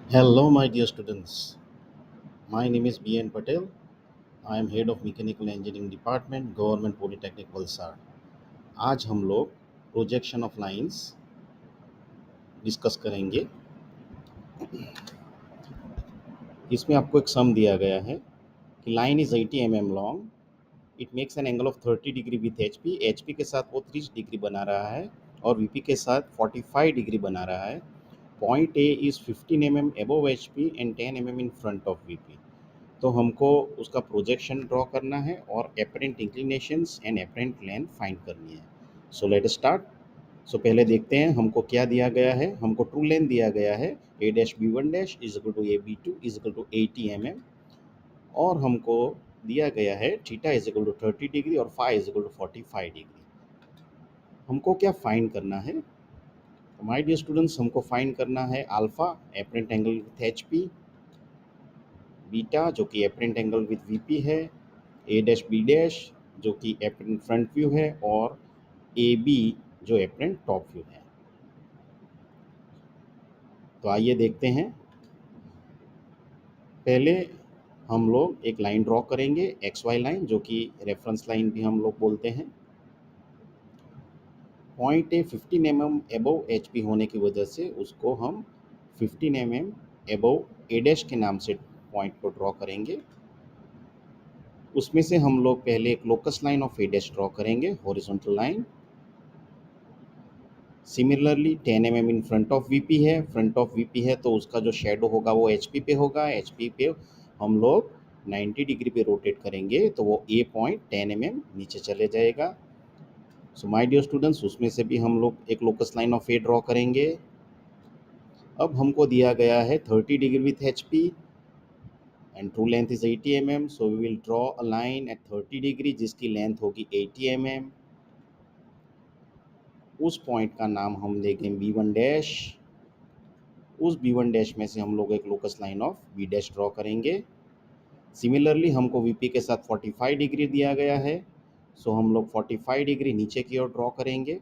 Hello, my dear students. My name is B.N. Patel. I am head of Mechanical Engineering Department, Government Polytechnic Valsad. आज हम लोग projection of lines discuss करेंगे। इसमें आपको एक सम दिया गया है कि line is 80 mm long, it makes an angle of 30 degree with HP. HP के साथ वो 30 डिग्री बना रहा है और वीपी के साथ 45 डिग्री बना रहा है। Point A is 15 mm above HP and 10 mm in front of VP. तो हमको उसका प्रोजेक्शन ड्रॉ करना है और apparent inclinations and apparent length find करनी है। So let start. सो पहले देखते हैं हमको क्या दिया गया है। हमको ट्रू लेंथ दिया गया है A dash B one dash is equal to A B two is equal to 80 mm, और हमको दिया गया है theta is equal to 30 degree और phi is equal to 45 degree. हमको क्या फाइंड करना है? माय डियर स्टूडेंट्स, हमको फाइंड करना है alpha apparent angle with H P, beta जो कि एपरेंट एंगल विथ वीपी है, ए डैश बी डैश जो कि एपरेंट फ्रंट व्यू है, और ए बी जो एपरेंट टॉप व्यू है। तो आइए देखते हैं। पहले हम लोग एक लाइन ड्रॉ करेंगे, एक्स वाई लाइन, जो कि रेफरेंस लाइन भी हम लोग बोलते हैं। Point A 15 mm above H P होने की वजह से उसको हम 15 mm एबव ए डैश के नाम से पॉइंट को ड्रॉ करेंगे। उसमें से हम लोग पहले एक locus line of A dash draw करेंगे, horizontal line. Similarly 10 mm in front of VP है, फ्रंट ऑफ वीपी है तो उसका जो शेडो होगा वो एचपी पे होगा। एचपी पे हम लोग 90 डिग्री पे रोटेट करेंगे तो वो ए पॉइंट 10 mm नीचे चले जाएगा। सो माय डियर स्टूडेंट्स, उसमें से भी हम लोग एक locus line of A draw करेंगे। अब हमको दिया गया है 30 degree with HP and true length is 80 mm, so we will draw a line at 30 degree जिसकी लेंथ होगी 80 mm। उस पॉइंट का नाम हम देंगे बी वन डैश। उस बी वन डैश में से हम लोग एक locus line of B dash draw करेंगे। सिमिलरली हमको वीपी के साथ 45 डिग्री दिया गया है, सो हम लोग 45 डिग्री नीचे की ओर ड्रॉ करेंगे।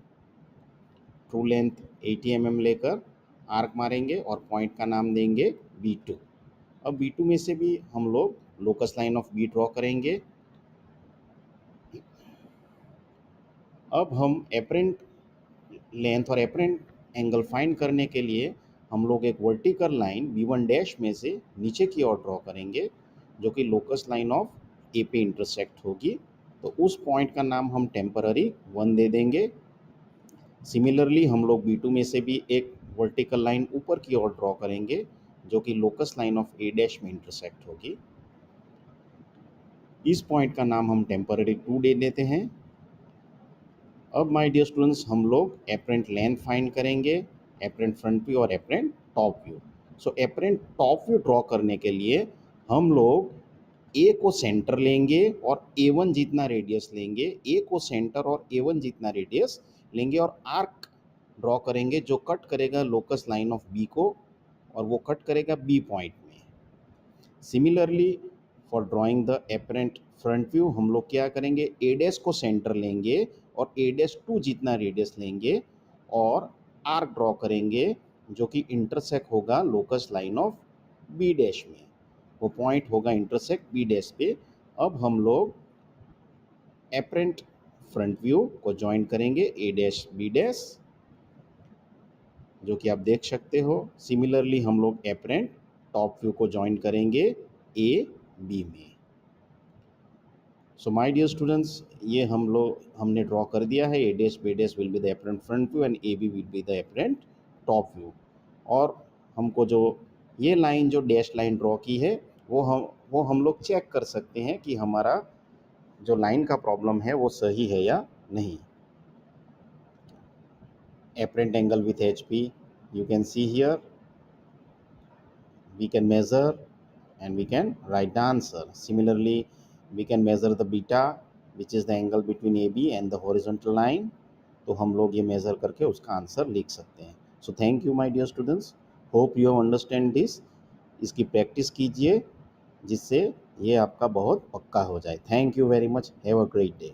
ट्रू लेंथ 80 mm लेकर आर्क मारेंगे और पॉइंट का नाम देंगे B2। अब B2 में से भी हम लोग locus line of B draw करेंगे। अब हम एपरेंट लेंथ और एपरेंट एंगल फाइंड करने के लिए हम लोग एक वर्टिकल लाइन V1 डैश में से नीचे की ओर ड्रॉ करेंगे, जो कि लोकस लाइन ऑफ ए पे इंटरसेक्ट होगी। तो उस पॉइंट का नाम हम टेम्पररी 1 दे देंगे। सिमिलरली हम लोग B2 में से भी एक वर्टिकल लाइन ऊपर की ओर ड्रॉ करेंगे, जो कि locus line of A dash में इंटरसेक्ट होगी। इस पॉइंट का नाम हम टेम्पररी 2 दे देते हैं। अब माय डियर स्टूडेंट्स, हम लोग एपरेंट लेंथ फाइंड करेंगे, एपरेंट फ्रंट व्यू और एपरेंट टॉप व्यू। सो एपरेंट टॉप व्यू ड्रॉ करने के लिए हम लोग ए को सेंटर लेंगे और A1 जितना रेडियस लेंगे। ए को सेंटर और A1 जितना रेडियस लेंगे और आर्क ड्रॉ करेंगे जो कट करेगा लोकस लाइन ऑफ बी को, और वो कट करेगा बी पॉइंट में। Similarly for drawing the apparent front view हम लोग क्या करेंगे, ए डैश को सेंटर लेंगे और ए डैश 2 जितना रेडियस लेंगे और आर्क ड्रॉ करेंगे जो कि इंटरसेक्ट होगा locus line of B dash में। वो पॉइंट होगा इंटरसेक्ट बी डैश पे। अब हम लोग एपरेंट फ्रंट व्यू को ज्वाइन करेंगे ए डैश बी डैश, जो कि आप देख सकते हो। सिमिलरली हम लोग एपरेंट टॉप व्यू को ज्वाइन करेंगे ए बी में। सो माय डियर स्टूडेंट्स, ये हमने ड्रॉ कर दिया है। A dash B dash will be the apparent front view and A B will be the apparent top view. और हमको जो ये लाइन जो डैश लाइन ड्रॉ की है वो हम लोग चेक कर सकते हैं कि हमारा जो लाइन का प्रॉब्लम है वो सही है या नहीं। Apparent angle with H P, you can see here, we can measure and we can write the answer. Similarly, we can measure the beta, which is the angle between AB and the horizontal line. तो हम लोग ये measure करके उसका answer लिख सकते हैं। So thank you my dear students, hope you understand this. इसकी प्रैक्टिस कीजिए जिससे ये आपका बहुत पक्का हो जाए। Thank you very much, have a great day.